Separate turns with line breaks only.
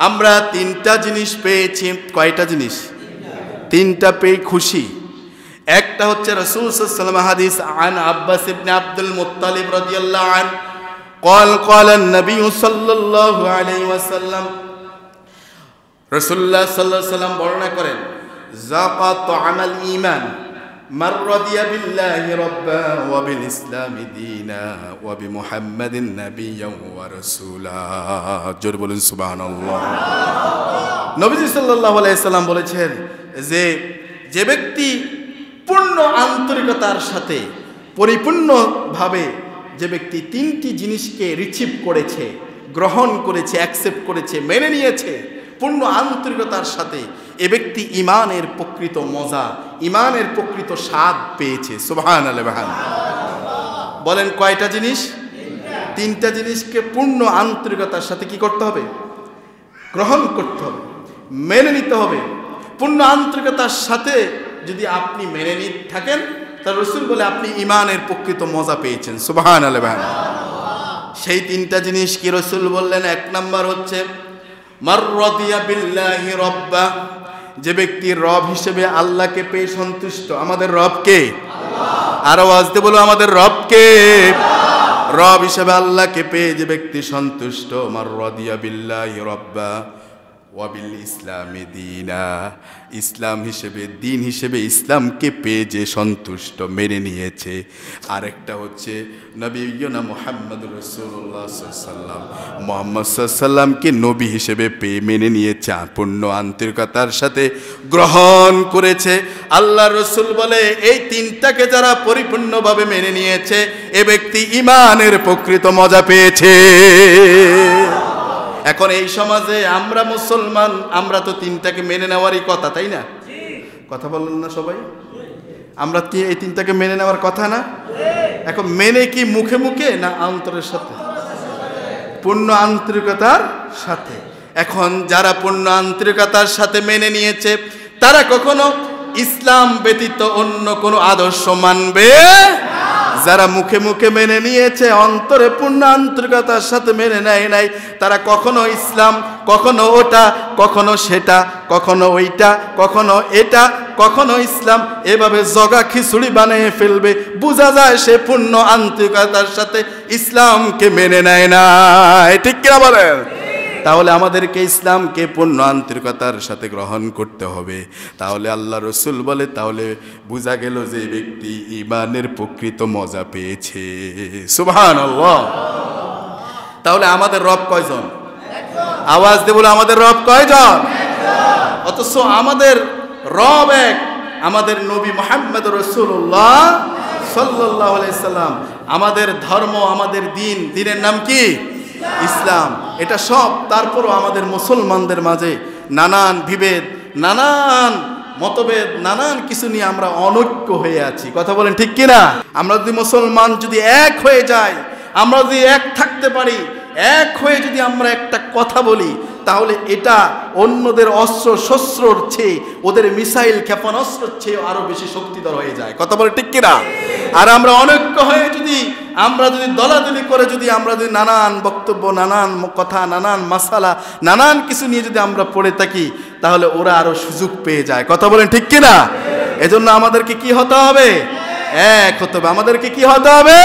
আমরা তিনটা জিনিস পেয়েছি। কয়টা জিনিস? তিনটা পেয়ে খুশি। একটা হচ্ছে রাসূল সাল্লাল্লাহু আলাইহি ওয়াসাল্লাম হাদিস আন আব্বাস ইবনে আব্দুল মুত্তালিব রাদিয়াল্লাহু আনহু قال قال النبي صلى الله عليه وسلم রাসূলুল্লাহ সাল্লাল্লাহু আলাইহি ওয়াসাল্লাম বর্ণনা করেন যাকা তা'আমাল ঈমান মান রাদিয়া বিল্লাহি রাব্বা ওয়া বিল ইসলামি দীনা ওয়া বিমুহাম্মাদিন নাবিয়্যান ওয়া রাসূলা। জোরে বলুন সুবহানাল্লাহ। নবীজি সাল্লাল্লাহু আলাইহি ওয়াসাল্লাম বলেছেন যে ব্যক্তি পূর্ণ আন্তরিকতার সাথে পরিপূর্ণভাবে যে ব্যক্তি তিনটি জিনিসকে রিসিভ করেছে, গ্রহণ করেছে, অ্যাকসেপ্ট করেছে, মেনে নিয়েছে পূর্ণ আন্তরিকতার সাথে, এ ব্যক্তি ঈমানের প্রকৃত মজা, ঈমানের প্রকৃত স্বাদ পেয়েছে। সুবহানাল্লাহ। বলেন কয়টা জিনিস? তিনটা জিনিসকে পূর্ণ আন্তরিকতার সাথে কি করতে হবে? গ্রহণ করতে হবে, মেনে নিতে হবে। পূর্ণ আন্তরিকতার সাথে যদি আপনি মেনে নিতে থাকেন, তার রাসূল বলে আপনি ঈমানের প্রকৃত মজা পেয়েছেন। সুবহানাল্লাহ। সেই তিনটা জিনিস কি রাসূল বললেন? এক নাম্বার হচ্ছে মার রাদিয়া বিল্লাহি রাব্বা, যে ব্যক্তি রব হিসেবে আল্লাহকে পেয়ে সন্তুষ্ট। আমাদের রব কে? আল্লাহ। আর আওয়াজ দিয়ে বলো আমাদের রব কে? রব হিসেবে আল্লাহকে পেয়ে যে ব্যক্তি সন্তুষ্ট, মার রাদিয়া বিল্লাহি রাব্বা ওয়া বিল ইসলামি দীনা, ইসলাম হিসেবে, দিন হিসেবে ইসলামকে পেয়ে যে সন্তুষ্ট, মেনে নিয়েছে। আরেকটা হচ্ছে নবিয়্যুনা মুহাম্মদুর রাসূলুল্লাহ সাল্লাল্লাহু আলাইহি ওয়াসাল্লাম, মুহাম্মদ সাল্লাল্লাহু আলাইহি ওয়াসাল্লামকে নবী হিসেবে পেয়ে মেনে নিয়েছে, পূর্ণ আন্তরিকতার সাথে গ্রহণ করেছে। আল্লাহর রাসূল বলে এই তিনটাকে যারা পরিপূর্ণভাবে মেনে নিয়েছে, এ ব্যক্তি ঈমানের প্রকৃত মজা পেয়েছে। এখন এই সমাজে আমরা মুসলমান, আমরা তো তিনটাকে মেনে নেওয়ারই কথা, তাই না? কথা বলেন না সবাই? আমরা কি এই তিনটাকে মেনে নেওয়ার কথা না? এখন মেনে কি মুখে মুখে না অন্তরের সাথে? পূর্ণ আন্তরিকতার সাথে। এখন যারা পূর্ণ আন্তরিকতার সাথে মেনে নিয়েছে, তারা কখনো ইসলাম ব্যতীত অন্য কোনো আদর্শ মানবে। যারা মুখে মুখে মেনে নিয়েছে, অন্তরে পূর্ণ আন্তরিকতার সাথে মেনে নেয় নাই, তারা কখনো ইসলাম, কখনো ওটা, কখনো সেটা, কখনো ওইটা, কখনো এটা, কখনো ইসলাম, এভাবে জগা খিচুড়ি বানিয়ে ফেলবে। বোঝা যায় সে পূর্ণ আন্তরিকতার সাথে ইসলামকে মেনে নেয় না। ঠিক কিনা বলেন? তাহলে আমাদেরকে ইসলামকে পূর্ণ আন্তরিকতার সাথে গ্রহণ করতে হবে। তাহলে আল্লাহ রাসূল বলে, তাহলে বোঝা গেল যে ব্যক্তি ঈমানের প্রকৃত মজা পেয়েছে। সুবহানাল্লাহ। তাহলে আমাদের রব কয়জন? আওয়াজ দিয়ে বলো আমাদের রব কয়জন? অথচ আমাদের রব এক, আমাদের নবী মুহাম্মদ রাসূলুল্লাহ সাল্লাল্লাহু আলাইহি সাল্লাম। আমাদের ধর্ম, আমাদের দিন, দিনের নাম কি? ইসলাম। এটা সব। তারপরও আমাদের মুসলমানদের মাঝে নানান বিভেদ, নানান মতভেদ, নানান কিছু নিয়ে আমরা অনৈক্য হয়ে আছি। কথা বলেন ঠিক কিনা? আমরা যদি মুসলমান যদি এক হয়ে যাই, আমরা যদি এক থাকতে পারি, এক হয়ে যদি আমরা একটা কথা বলি, তাহলে এটা অন্যদের অস্ত্র শস্ত্রর চেয়ে, ওদের মিসাইল ক্ষেপণাস্ত্রের চেয়ে আরো বেশি শক্তিধর হয়ে যায়। কথা বলে ঠিক কিনা? আর আমরা অনৈক্য হয়ে যদি আমরা যদি দলাদলি করে যদি আমরা যদি নানান বক্তব্য, নানান কথা, নানান মাসালা, নানান কিছু নিয়ে যদি আমরা পড়ে থাকি, তাহলে ওরা আরো সুযোগ পেয়ে যায়। কথা বলেন ঠিক কিনা? এজন্য আমাদেরকে কি হতে হবে? এক হতে হবে। আমাদেরকে কি হতে হবে?